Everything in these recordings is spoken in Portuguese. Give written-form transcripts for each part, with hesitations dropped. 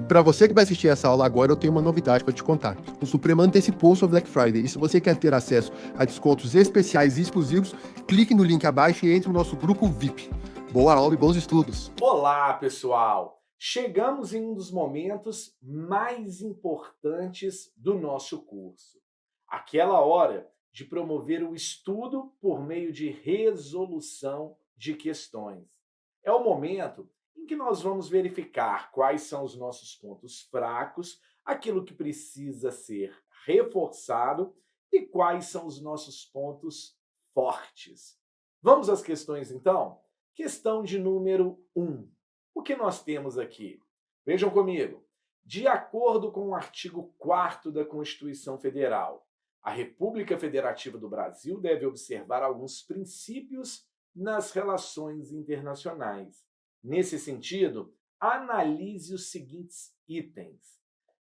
Para você que vai assistir essa aula agora, eu tenho uma novidade para te contar. O Supremo antecipou sua Black Friday e se você quer ter acesso a descontos especiais e exclusivos, clique no link abaixo e entre no nosso grupo VIP. Boa aula e bons estudos! Olá, pessoal! Chegamos em um dos momentos mais importantes do nosso curso. Aquela hora de promover o estudo por meio de resolução de questões. É o momento em que nós vamos verificar quais são os nossos pontos fracos, aquilo que precisa ser reforçado e quais são os nossos pontos fortes. Vamos às questões então? Questão de número 1. O que nós temos aqui? Vejam comigo. De acordo com o artigo 4º da Constituição Federal, a República Federativa do Brasil deve observar alguns princípios nas relações internacionais. Nesse sentido, analise os seguintes itens.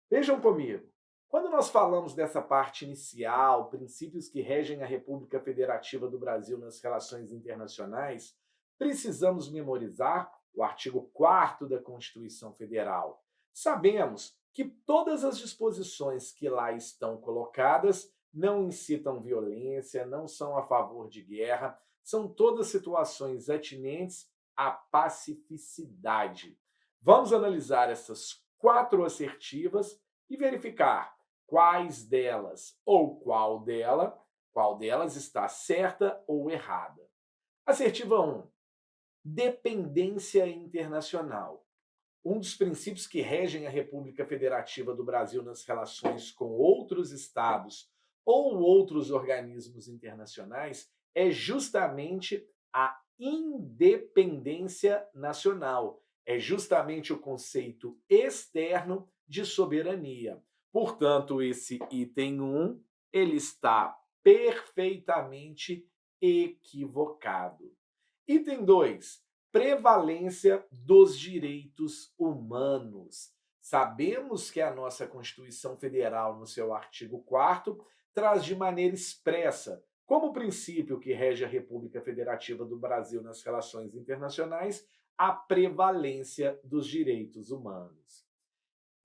Vejam comigo. Quando nós falamos dessa parte inicial, princípios que regem a República Federativa do Brasil nas relações internacionais, precisamos memorizar o artigo 4º da Constituição Federal. Sabemos que todas as disposições que lá estão colocadas não incitam violência, não são a favor de guerra, são todas situações atinentes à pacificidade. Vamos analisar essas 4 assertivas e verificar quais delas ou qual delas está certa ou errada. Assertiva 1. Dependência internacional. Um dos princípios que regem a República Federativa do Brasil nas relações com outros estados ou outros organismos internacionais é justamente a independência nacional. É justamente o conceito externo de soberania. Portanto, esse item 1, ele está perfeitamente equivocado. Item 2. Prevalência dos direitos humanos. Sabemos que a nossa Constituição Federal, no seu artigo 4º, traz de maneira expressa, como princípio que rege a República Federativa do Brasil nas relações internacionais, a prevalência dos direitos humanos.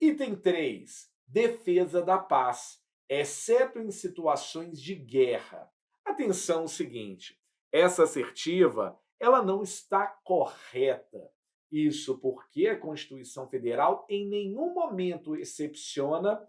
Item 3. Defesa da paz, exceto em situações de guerra. Atenção ao seguinte, essa assertiva ela não está correta. Isso porque a Constituição Federal em nenhum momento excepciona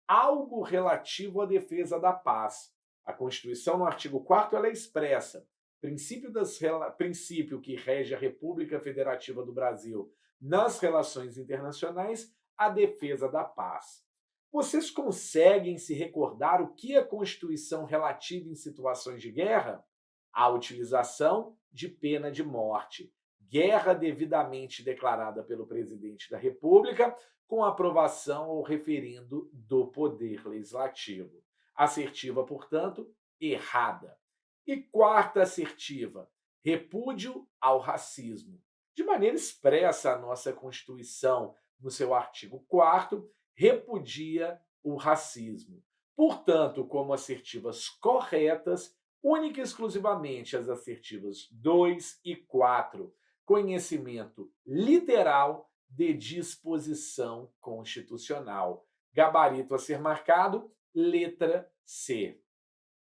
algo relativo à defesa da paz. A Constituição, no artigo 4º, ela é expressa. Princípio que rege a República Federativa do Brasil nas relações internacionais, a defesa da paz. Vocês conseguem se recordar o que a Constituição relativa em situações de guerra? A utilização de pena de morte. Guerra devidamente declarada pelo presidente da República, com aprovação ou referendo do Poder Legislativo. Assertiva, portanto, errada. E 4ª assertiva, repúdio ao racismo. De maneira expressa, a nossa Constituição, no seu artigo 4º, repudia o racismo. Portanto, como assertivas corretas, única e exclusivamente as assertivas 2 e 4, conhecimento literal de disposição constitucional. Gabarito a ser marcado, letra C.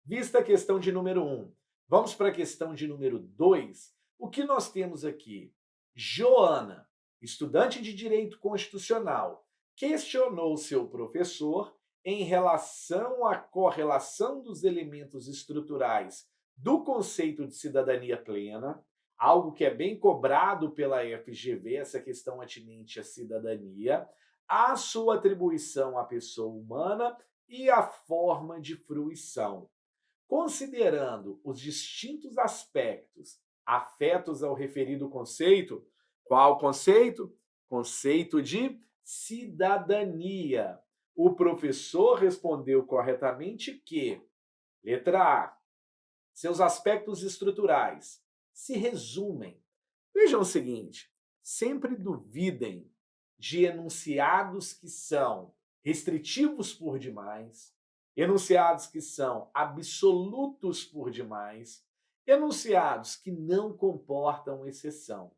Vista a questão de número 1, vamos para a questão de número 2. O que nós temos aqui? Joana, estudante de Direito Constitucional, questionou seu professor em relação à correlação dos elementos estruturais do conceito de cidadania plena, algo que é bem cobrado pela FGV, essa questão atinente à cidadania, a sua atribuição à pessoa humana e a forma de fruição. Considerando os distintos aspectos afetos ao referido conceito, qual conceito? Conceito de cidadania. O professor respondeu corretamente que, letra A, seus aspectos estruturais se resumem. Vejam o seguinte, sempre duvidem de enunciados que são restritivos por demais, enunciados que são absolutos por demais, enunciados que não comportam exceção.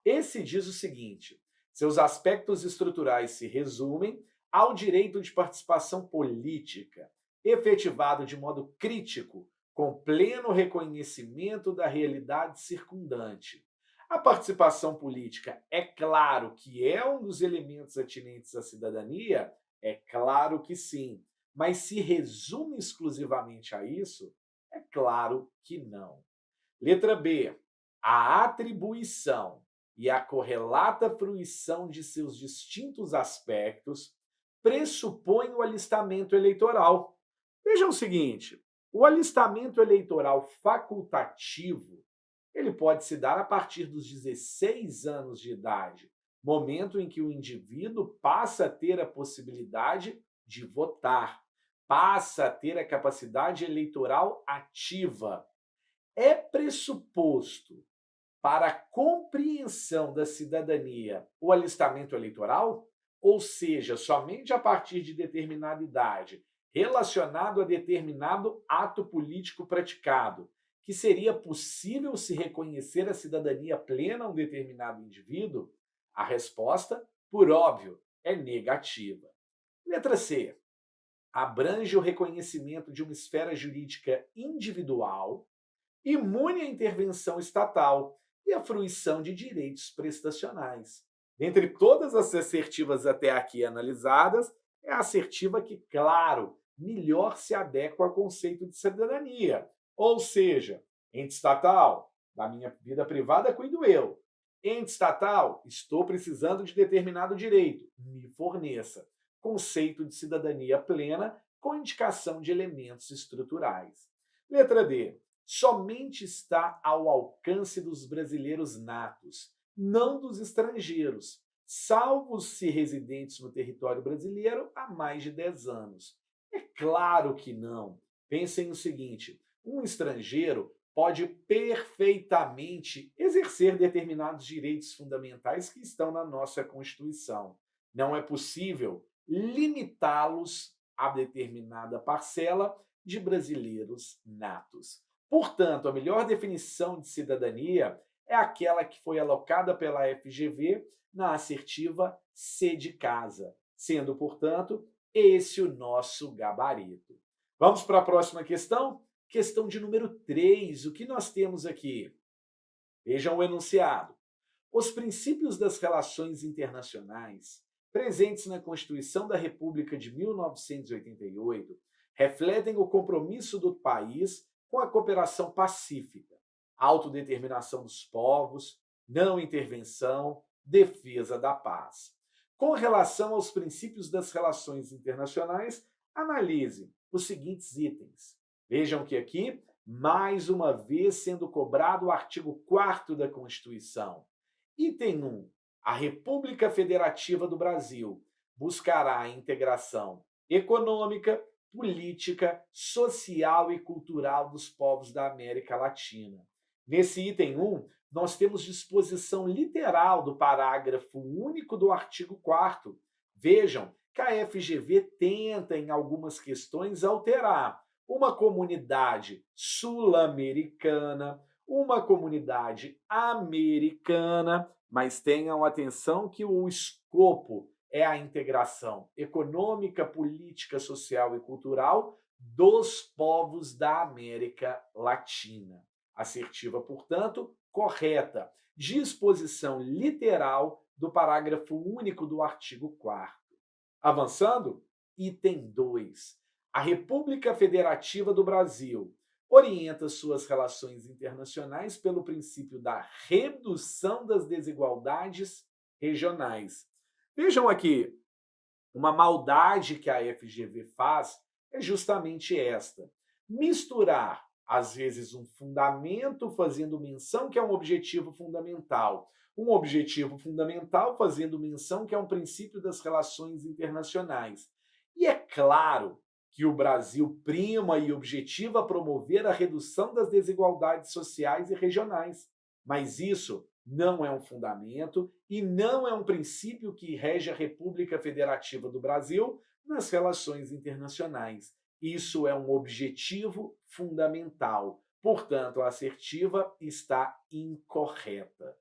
Esse diz o seguinte, Seus aspectos estruturais se resumem ao direito de participação política, efetivado de modo crítico, com pleno reconhecimento da realidade circundante. A participação política é claro que é um dos elementos atinentes à cidadania? É claro que sim. Mas se resume exclusivamente a isso? É claro que não. Letra B. A atribuição e a correlata fruição de seus distintos aspectos pressupõem o alistamento eleitoral. Veja o seguinte: o alistamento eleitoral facultativo ele pode se dar a partir dos 16 anos de idade, momento em que o indivíduo passa a ter a possibilidade de votar, passa a ter a capacidade eleitoral ativa. É pressuposto para a compreensão da cidadania o alistamento eleitoral? Ou seja, somente a partir de determinada idade, relacionado a determinado ato político praticado, que seria possível se reconhecer a cidadania plena a um determinado indivíduo? A resposta, por óbvio, é negativa. Letra C. Abrange o reconhecimento de uma esfera jurídica individual, imune à intervenção estatal e à fruição de direitos prestacionais. Dentre todas as assertivas até aqui analisadas, é a assertiva que, claro, melhor se adequa ao conceito de cidadania. Ou seja, ente estatal, da minha vida privada cuido eu. Ente estatal, estou precisando de determinado direito, me forneça. Conceito de cidadania plena com indicação de elementos estruturais. Letra D. Somente está ao alcance dos brasileiros natos, não dos estrangeiros, salvo se residentes no território brasileiro há mais de 10 anos. É claro que não. Pensem o seguinte: um estrangeiro pode perfeitamente exercer determinados direitos fundamentais que estão na nossa Constituição. Não é possível limitá-los a determinada parcela de brasileiros natos. Portanto, a melhor definição de cidadania é aquela que foi alocada pela FGV na assertiva C de casa, sendo, portanto, esse o nosso gabarito. Vamos para a próxima questão? Questão de número 3. O que nós temos aqui? Vejam o enunciado. Os princípios das relações internacionais, presentes na Constituição da República de 1988, refletem o compromisso do país com a cooperação pacífica, autodeterminação dos povos, não intervenção, defesa da paz. Com relação aos princípios das relações internacionais, analise os seguintes itens. Vejam que aqui, mais uma vez, sendo cobrado o artigo 4º da Constituição. Item 1. A República Federativa do Brasil buscará a integração econômica, política, social e cultural dos povos da América Latina. Nesse item 1, nós temos disposição literal do parágrafo único do artigo 4º. Vejam que a FGV tenta, em algumas questões, alterar uma comunidade sul-americana, uma comunidade americana, mas tenham atenção que o escopo é a integração econômica, política, social e cultural dos povos da América Latina. Assertiva, portanto, correta. Disposição literal do parágrafo único do artigo 4º. Avançando, item 2. A República Federativa do Brasil orienta suas relações internacionais pelo princípio da redução das desigualdades regionais. Vejam aqui, uma maldade que a FGV faz é justamente esta: misturar, às vezes, um fundamento fazendo menção que é um objetivo fundamental fazendo menção que é um princípio das relações internacionais. E é claro que o Brasil prima e objetiva promover a redução das desigualdades sociais e regionais, mas isso não é um fundamento e não é um princípio que rege a República Federativa do Brasil nas relações internacionais. Isso é um objetivo fundamental. Portanto, a assertiva está incorreta.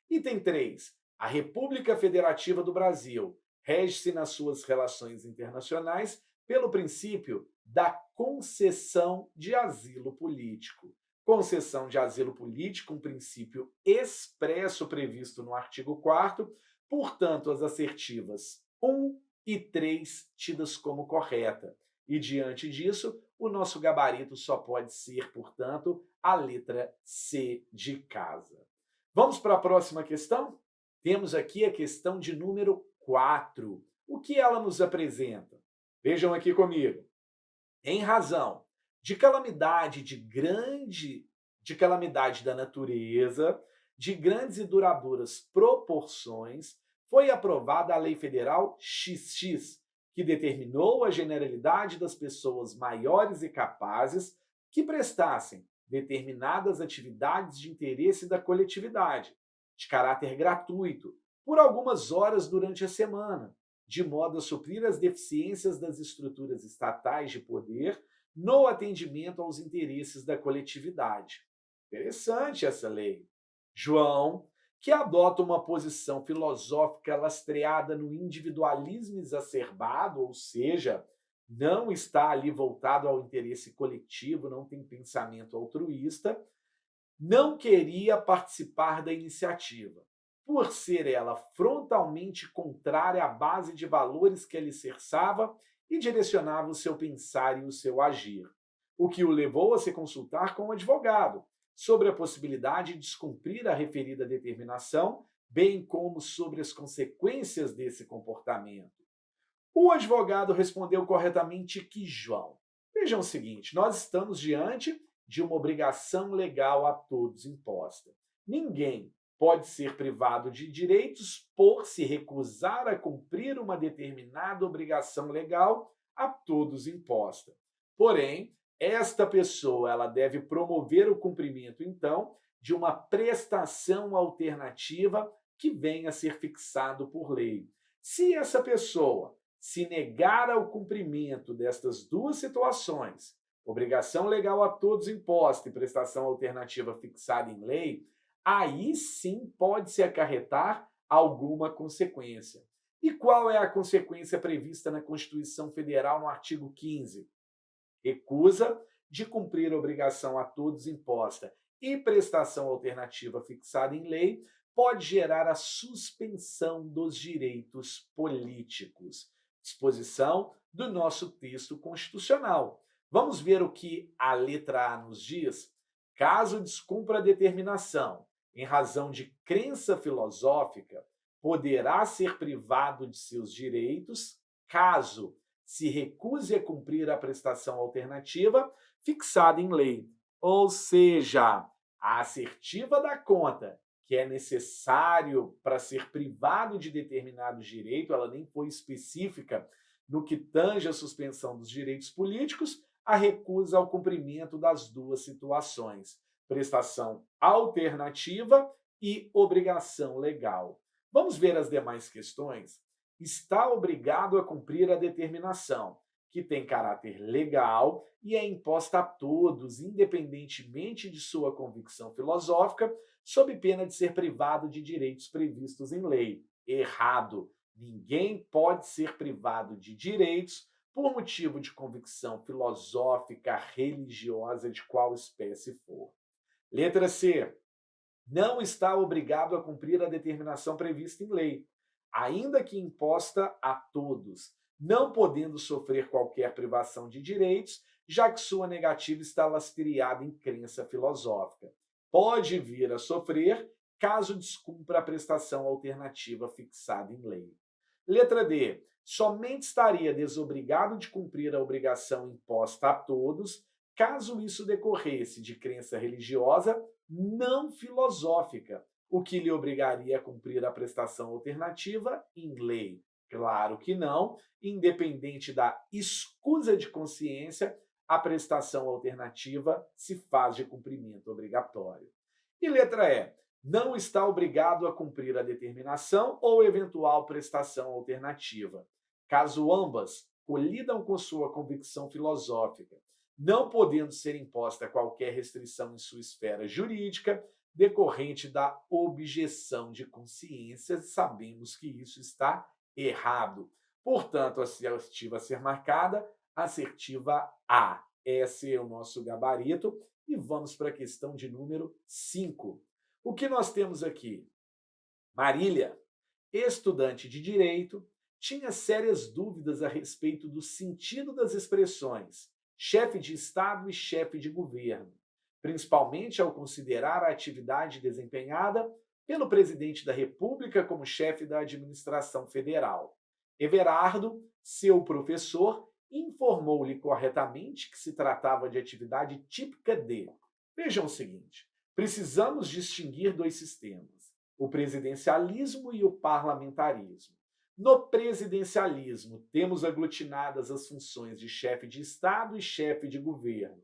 Item 3. A República Federativa do Brasil rege-se nas suas relações internacionais pelo princípio da concessão de asilo político. Concessão de asilo político, um princípio expresso previsto no artigo 4º, portanto, as assertivas 1 e 3 tidas como correta. E, diante disso, o nosso gabarito só pode ser, portanto, a letra C de casa. Vamos para a próxima questão? Temos aqui a questão de número 4. O que ela nos apresenta? Vejam aqui comigo. Em razão de calamidade da natureza, de grandes e duradouras proporções, foi aprovada a Lei Federal XX, que determinou a generalidade das pessoas maiores e capazes que prestassem determinadas atividades de interesse da coletividade, de caráter gratuito, por algumas horas durante a semana, de modo a suprir as deficiências das estruturas estatais de poder no atendimento aos interesses da coletividade. Interessante essa lei. João, que adota uma posição filosófica lastreada no individualismo exacerbado, ou seja, não está ali voltado ao interesse coletivo, não tem pensamento altruísta, não queria participar da iniciativa, por ser ela frontalmente contrária à base de valores que alicerçava e direcionava o seu pensar e o seu agir, o que o levou a se consultar com um advogado sobre a possibilidade de descumprir a referida determinação, bem como sobre as consequências desse comportamento. O advogado respondeu corretamente que João. Vejam o seguinte, nós estamos diante de uma obrigação legal a todos imposta. Ninguém pode ser privado de direitos por se recusar a cumprir uma determinada obrigação legal a todos imposta. Porém, esta pessoa ela deve promover o cumprimento, então, de uma prestação alternativa que venha a ser fixado por lei. Se essa pessoa se negar ao cumprimento destas duas situações, obrigação legal a todos imposta e prestação alternativa fixada em lei, aí sim pode-se acarretar alguma consequência. E qual é a consequência prevista na Constituição Federal no artigo 15? Recusa de cumprir a obrigação a todos imposta e prestação alternativa fixada em lei pode gerar a suspensão dos direitos políticos. Disposição do nosso texto constitucional. Vamos ver o que a letra A nos diz? Caso descumpra a determinação, em razão de crença filosófica, poderá ser privado de seus direitos, caso se recuse a cumprir a prestação alternativa fixada em lei. Ou seja, a assertiva dá conta que é necessário para ser privado de determinado direito, ela nem foi específica no que tange a suspensão dos direitos políticos, a recusa ao cumprimento das duas situações, prestação alternativa e obrigação legal. Vamos ver as demais questões? Está obrigado a cumprir a determinação, que tem caráter legal e é imposta a todos, independentemente de sua convicção filosófica, sob pena de ser privado de direitos previstos em lei. Errado. Ninguém pode ser privado de direitos por motivo de convicção filosófica, religiosa, de qual espécie for. Letra C. Não está obrigado a cumprir a determinação prevista em lei, ainda que imposta a todos, não podendo sofrer qualquer privação de direitos, já que sua negativa está lastreada em crença filosófica. Pode vir a sofrer caso descumpra a prestação alternativa fixada em lei. Letra D. Somente estaria desobrigado de cumprir a obrigação imposta a todos, caso isso decorresse de crença religiosa não filosófica, o que lhe obrigaria a cumprir a prestação alternativa em lei. Claro que não, independente da escusa de consciência, a prestação alternativa se faz de cumprimento obrigatório. E letra E. Não está obrigado a cumprir a determinação ou eventual prestação alternativa. Caso ambas colidam com sua convicção filosófica, não podendo ser imposta qualquer restrição em sua esfera jurídica, decorrente da objeção de consciência. Sabemos que isso está errado. Portanto, a assertiva a ser marcada, assertiva A. Esse é o nosso gabarito. E vamos para a questão de número 5. O que nós temos aqui? Marília, estudante de direito, tinha sérias dúvidas a respeito do sentido das expressões chefe de Estado e chefe de governo, principalmente ao considerar a atividade desempenhada pelo presidente da República como chefe da administração federal. Everardo, seu professor, informou-lhe corretamente que se tratava de atividade típica de. Vejam o seguinte: precisamos distinguir dois sistemas, o presidencialismo e o parlamentarismo. No presidencialismo, temos aglutinadas as funções de chefe de Estado e chefe de governo.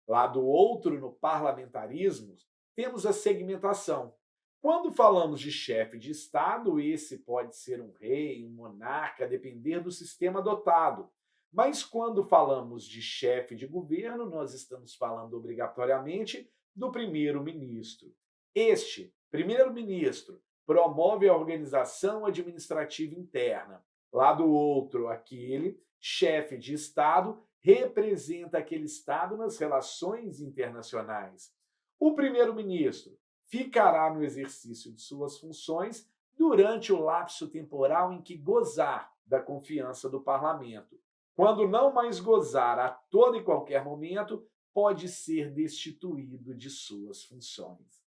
Lá do outro, no parlamentarismo, temos a segmentação. Quando falamos de chefe de Estado, esse pode ser um rei, um monarca, a depender do sistema adotado. Mas quando falamos de chefe de governo, nós estamos falando obrigatoriamente do primeiro-ministro. Este primeiro-ministro promove a organização administrativa interna. Lá do outro, aquele chefe de Estado representa aquele Estado nas relações internacionais. O primeiro-ministro ficará no exercício de suas funções durante o lapso temporal em que gozar da confiança do parlamento. Quando não mais gozar a todo e qualquer momento, pode ser destituído de suas funções.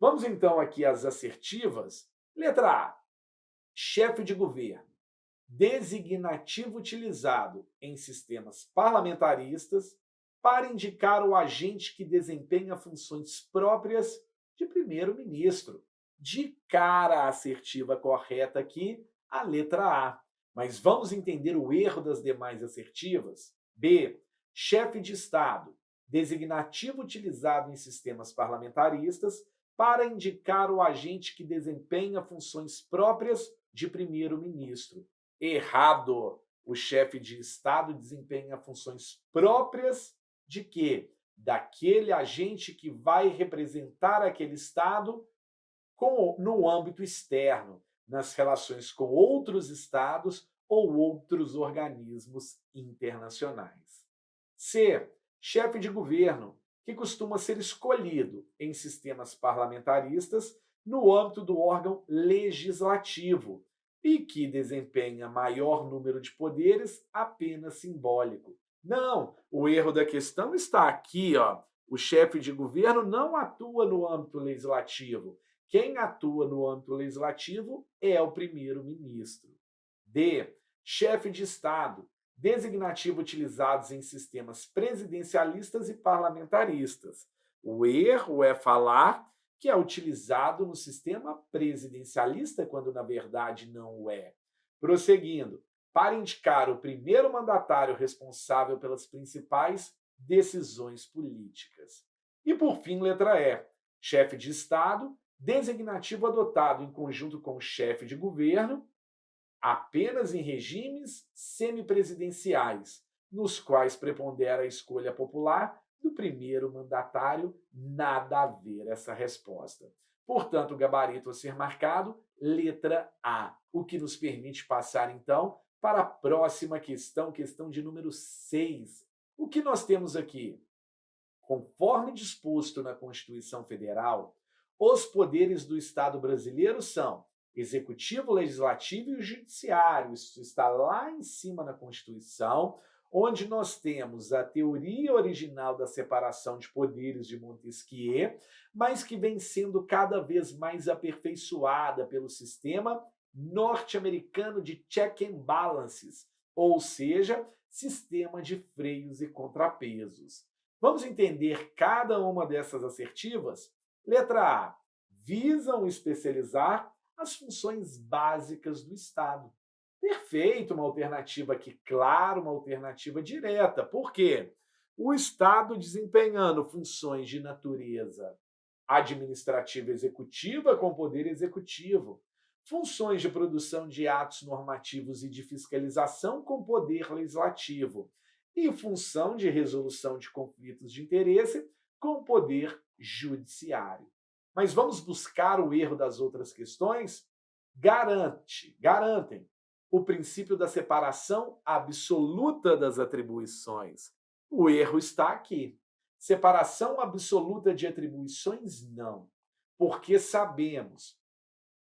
Vamos então aqui às assertivas. Letra A. Chefe de governo. Designativo utilizado em sistemas parlamentaristas para indicar o agente que desempenha funções próprias de primeiro-ministro. De cara a assertiva correta aqui, a letra A. Mas vamos entender o erro das demais assertivas? B. Chefe de Estado. Designativo utilizado em sistemas parlamentaristas para indicar o agente que desempenha funções próprias de primeiro-ministro. Errado! O chefe de Estado desempenha funções próprias de quê? Daquele agente que vai representar aquele Estado no âmbito externo, nas relações com outros Estados ou outros organismos internacionais. C. Chefe de governo, que costuma ser escolhido em sistemas parlamentaristas no âmbito do órgão legislativo e que desempenha maior número de poderes apenas simbólico. Não, o erro da questão está aqui, ó. O chefe de governo não atua no âmbito legislativo. Quem atua no âmbito legislativo é o primeiro-ministro. D. Chefe de Estado, designativo utilizados em sistemas presidencialistas e parlamentaristas. O erro é falar que é utilizado no sistema presidencialista, quando na verdade não o é. Prosseguindo, para indicar o primeiro mandatário responsável pelas principais decisões políticas. E por fim, letra E. Chefe de Estado, designativo adotado em conjunto com o chefe de governo, apenas em regimes semipresidenciais, nos quais prepondera a escolha popular do primeiro mandatário. Nada a ver essa resposta. Portanto, o gabarito a ser marcado, letra A, o que nos permite passar, então, para a próxima questão, questão de número 6. O que nós temos aqui? Conforme disposto na Constituição Federal, os poderes do Estado brasileiro são Executivo, Legislativo e o Judiciário. Isso está lá em cima na Constituição, onde nós temos a teoria original da separação de poderes de Montesquieu, mas que vem sendo cada vez mais aperfeiçoada pelo sistema norte-americano de check and balances, ou seja, sistema de freios e contrapesos. Vamos entender cada uma dessas assertivas? Letra A. Visam especializar as funções básicas do Estado. Perfeito, uma alternativa aqui, claro, uma alternativa direta. Por quê? O Estado desempenhando funções de natureza administrativa e executiva com poder executivo, funções de produção de atos normativos e de fiscalização com poder legislativo e função de resolução de conflitos de interesse com poder judiciário. Mas vamos buscar o erro das outras questões? Garantem o princípio da separação absoluta das atribuições. O erro está aqui. Separação absoluta de atribuições, não. Porque sabemos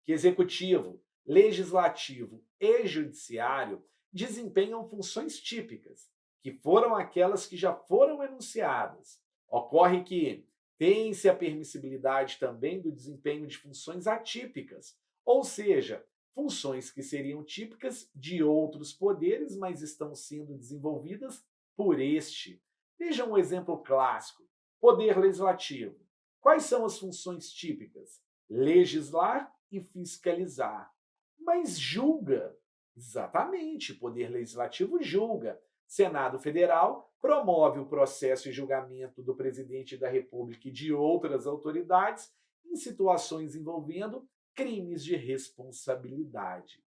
que executivo, legislativo e judiciário desempenham funções típicas, que foram aquelas que já foram enunciadas. Ocorre que tem-se a permissibilidade também do desempenho de funções atípicas, ou seja, funções que seriam típicas de outros poderes, mas estão sendo desenvolvidas por este. Veja um exemplo clássico: poder legislativo. Quais são as funções típicas? Legislar e fiscalizar. Mas julga. Exatamente, poder legislativo julga. Senado Federal promove o processo e julgamento do presidente da República e de outras autoridades em situações envolvendo crimes de responsabilidade.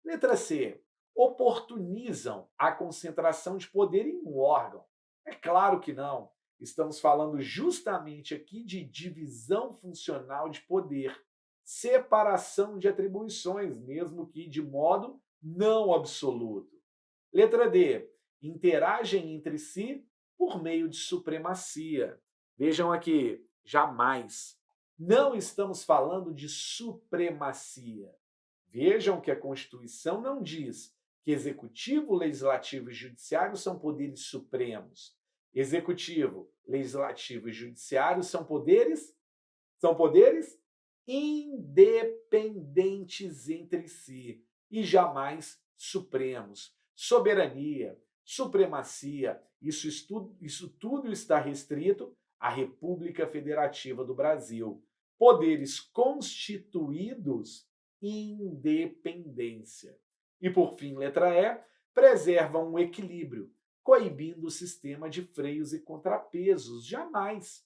Letra C. Oportunizam a concentração de poder em um órgão. É claro que não. Estamos falando justamente aqui de divisão funcional de poder, separação de atribuições, mesmo que de modo não absoluto. Letra D. Interagem entre si por meio de supremacia. Vejam aqui, jamais. Não estamos falando de supremacia. Vejam que a Constituição não diz que executivo, legislativo e judiciário são poderes supremos. Executivo, legislativo e judiciário são poderes independentes entre si e jamais supremos. Soberania, supremacia, isso tudo está restrito à República Federativa do Brasil. Poderes constituídos independência. E, por fim, letra E, preservam um equilíbrio, coibindo o sistema de freios e contrapesos. Jamais.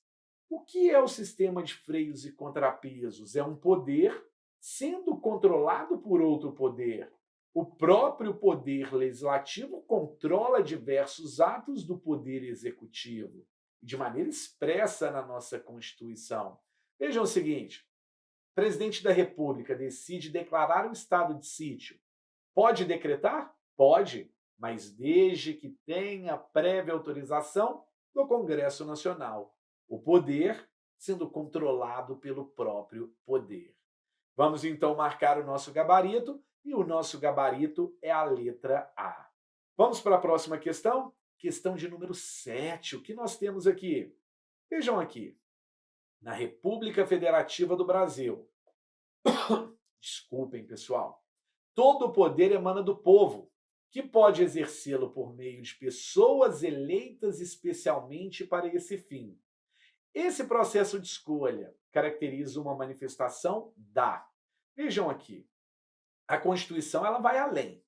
O que é o sistema de freios e contrapesos? É um poder sendo controlado por outro poder. O próprio poder legislativo controla diversos atos do poder executivo, de maneira expressa na nossa Constituição. Vejam o seguinte: o presidente da República decide declarar um estado de sítio. Pode decretar? Pode, mas desde que tenha prévia autorização do Congresso Nacional. O poder sendo controlado pelo próprio poder. Vamos então marcar o nosso gabarito, e o nosso gabarito é a letra A. Vamos para a próxima questão? Questão de número 7. O que nós temos aqui? Vejam aqui. Na República Federativa do Brasil. Desculpem, pessoal. Todo o poder emana do povo, que pode exercê-lo por meio de pessoas eleitas especialmente para esse fim. Esse processo de escolha caracteriza uma manifestação da. Vejam aqui. A Constituição ela vai além.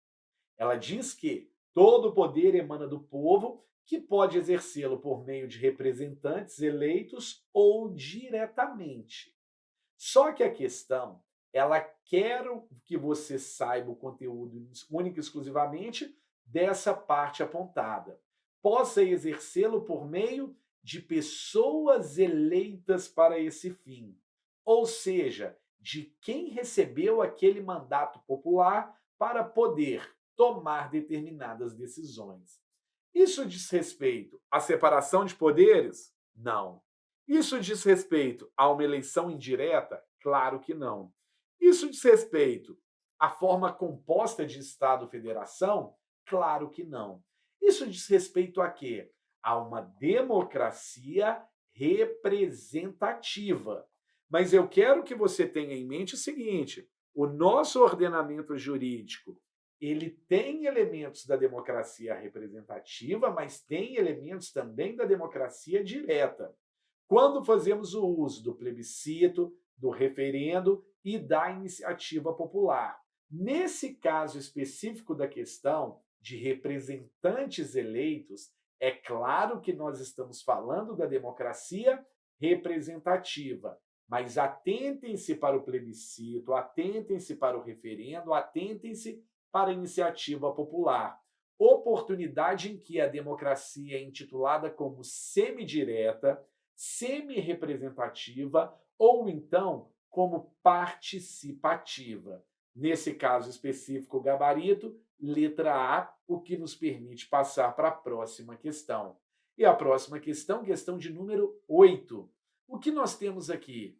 Ela diz que todo o poder emana do povo, que pode exercê-lo por meio de representantes eleitos ou diretamente. Só que a questão, ela quer que você saiba o conteúdo único e exclusivamente dessa parte apontada. Possa exercê-lo por meio de pessoas eleitas para esse fim. Ou seja, de quem recebeu aquele mandato popular para poder tomar determinadas decisões. Isso diz respeito à separação de poderes? Não. Isso diz respeito a uma eleição indireta? Claro que não. Isso diz respeito à forma composta de Estado-federação? Claro que não. Isso diz respeito a quê? A uma democracia representativa. Mas eu quero que você tenha em mente o seguinte: o nosso ordenamento jurídico, ele tem elementos da democracia representativa, mas tem elementos também da democracia direta. Quando fazemos o uso do plebiscito, do referendo e da iniciativa popular. Nesse caso específico da questão de representantes eleitos, é claro que nós estamos falando da democracia representativa. Mas atentem-se para o plebiscito, atentem-se para o referendo, atentem-se para a iniciativa popular. Oportunidade em que a democracia é intitulada como semidireta, semi-representativa ou então como participativa. Nesse caso específico, o gabarito, letra A, o que nos permite passar para a próxima questão. E a próxima questão, questão de número 8. O que nós temos aqui?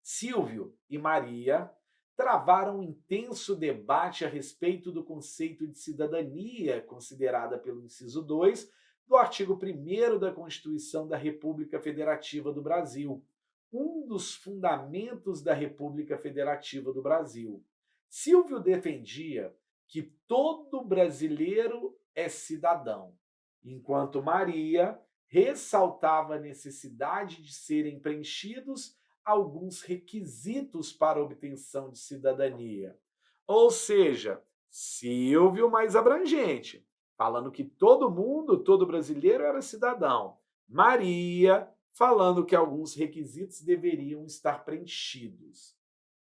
Silvio e Maria travaram um intenso debate a respeito do conceito de cidadania, considerada pelo inciso 2 do artigo 1º da Constituição da República Federativa do Brasil, um dos fundamentos da República Federativa do Brasil. Silvio defendia que todo brasileiro é cidadão, enquanto Maria ressaltava a necessidade de serem preenchidos alguns requisitos para a obtenção de cidadania. Ou seja, Silvio mais abrangente, falando que todo mundo, todo brasileiro era cidadão. Maria falando que alguns requisitos deveriam estar preenchidos.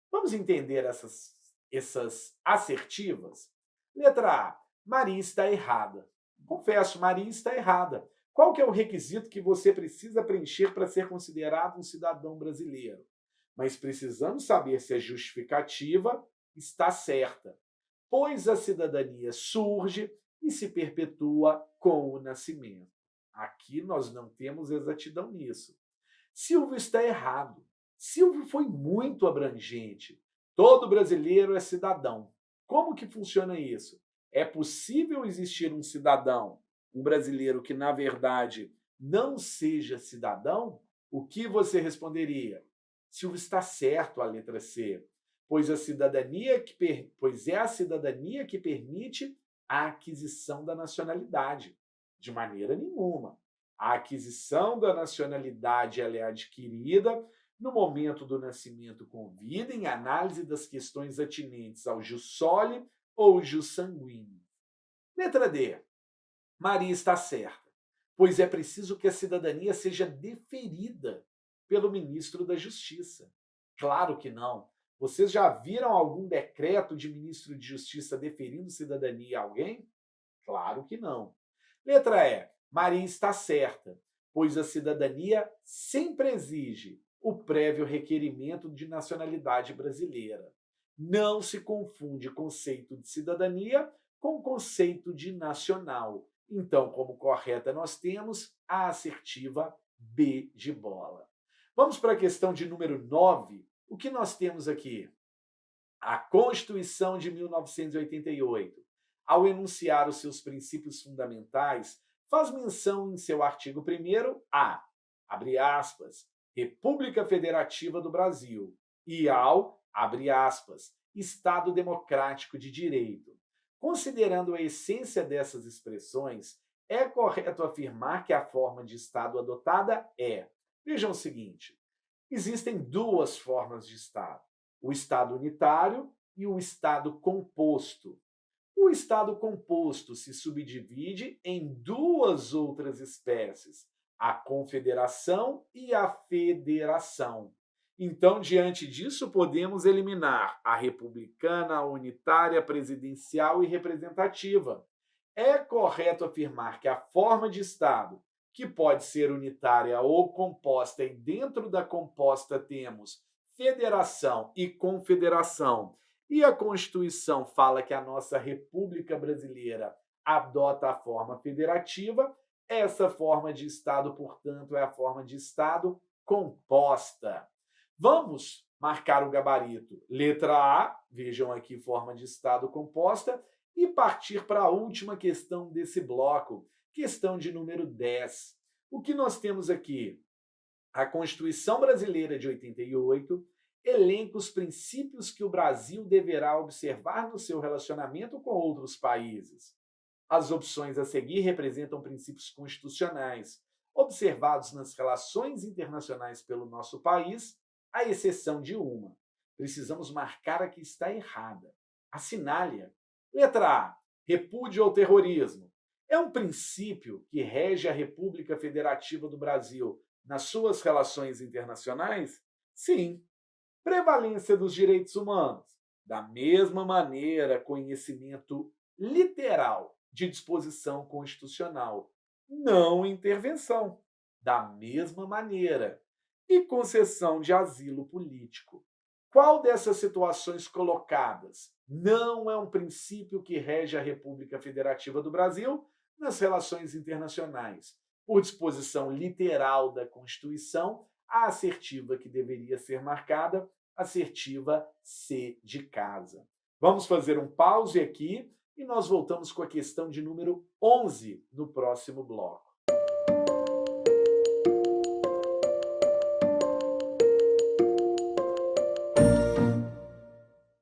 Vamos entender essas assertivas? Letra A. Maria está errada. Confesso, Maria está errada. Qual que é o requisito que você precisa preencher para ser considerado um cidadão brasileiro? Mas precisamos saber se a justificativa está certa, pois a cidadania surge e se perpetua com o nascimento. Aqui nós não temos exatidão nisso. Silvio está errado. Silvio foi muito abrangente. Todo brasileiro é cidadão. Como que funciona isso? É possível existir um cidadão, um brasileiro que, na verdade, não seja cidadão? O que você responderia? Silvio está certo, a letra C, pois é a cidadania que permite a aquisição da nacionalidade. De maneira nenhuma. A aquisição da nacionalidade ela é adquirida no momento do nascimento com vida em análise das questões atinentes ao jus soli ou jus sanguíneo. Letra D. Maria está certa, pois é preciso que a cidadania seja deferida pelo ministro da Justiça. Claro que não. Vocês já viram algum decreto de ministro de Justiça deferindo cidadania a alguém? Claro que não. Letra E. Maria está certa, pois a cidadania sempre exige o prévio requerimento de nacionalidade brasileira. Não se confunde conceito de cidadania com conceito de nacional. Então, como correta, nós temos a assertiva B de bola. Vamos para a questão de número 9. O que nós temos aqui? A Constituição de 1988, ao enunciar os seus princípios fundamentais, faz menção em seu artigo 1º a, abre aspas, República Federativa do Brasil e ao, abre aspas, Estado Democrático de Direito. Considerando a essência dessas expressões, é correto afirmar que a forma de Estado adotada é. Vejam o seguinte, existem duas formas de Estado, o Estado unitário e o Estado composto. O Estado composto se subdivide em duas outras espécies, a confederação e a federação. Então, diante disso, podemos eliminar a republicana, a unitária, presidencial e representativa. É correto afirmar que a forma de Estado, que pode ser unitária ou composta, e dentro da composta temos federação e confederação, e a Constituição fala que a nossa República Brasileira adota a forma federativa, essa forma de Estado, portanto, é a forma de Estado composta. Vamos marcar o gabarito. Letra A, vejam aqui forma de Estado composta, e partir para a última questão desse bloco, questão de número 10. O que nós temos aqui? A Constituição Brasileira de 88 elenca os princípios que o Brasil deverá observar no seu relacionamento com outros países. As opções a seguir representam princípios constitucionais, observados nas relações internacionais pelo nosso país, à exceção de uma. Precisamos marcar a que está errada. Assinale-a. Letra A. Repúdio ao terrorismo. É um princípio que rege a República Federativa do Brasil nas suas relações internacionais? Sim. Prevalência dos direitos humanos. Da mesma maneira, conhecimento literal de disposição constitucional. Não intervenção. Da mesma maneira. e concessão de asilo político. Qual dessas situações colocadas não é um princípio que rege a República Federativa do Brasil nas relações internacionais? Por disposição literal da Constituição, a assertiva que deveria ser marcada, assertiva C de casa. Vamos fazer um pause aqui e nós voltamos com a questão de número 11 no próximo bloco.